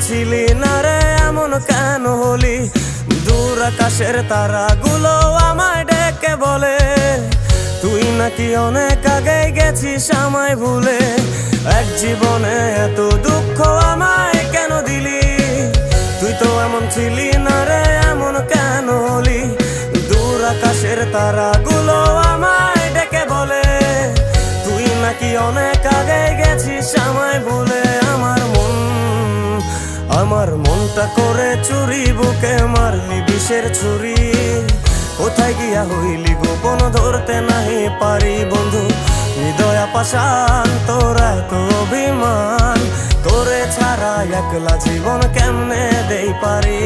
ছিলি না রে এমন কেন হলি? দূর আকাশের তারাগুলো আমায় ডেকে বলে তুই নাকি অনেক আগে গেছিস আমায় ভুলে। এক জীবনে এত দুঃখ আমায় কেন দিলি? তুই তো এমন ছিলি না রে এমন কেন হলি? দূর আকাশের তারাগুলো আমায় ডেকে বলে তুই নাকি অনেক আগে গেছিস আমায় ভুলে। আমার মনটা করে চুরি, বুকে মারলি বিষের ছুরি। কোথায় গিয়া হইলি গোপন ধরতে নাহি পারি বন্ধু। হৃদয় পাষাণ তোর এত অভিমান, তোরে ছাড়া একলা জীবন কেমনে দেই পারি।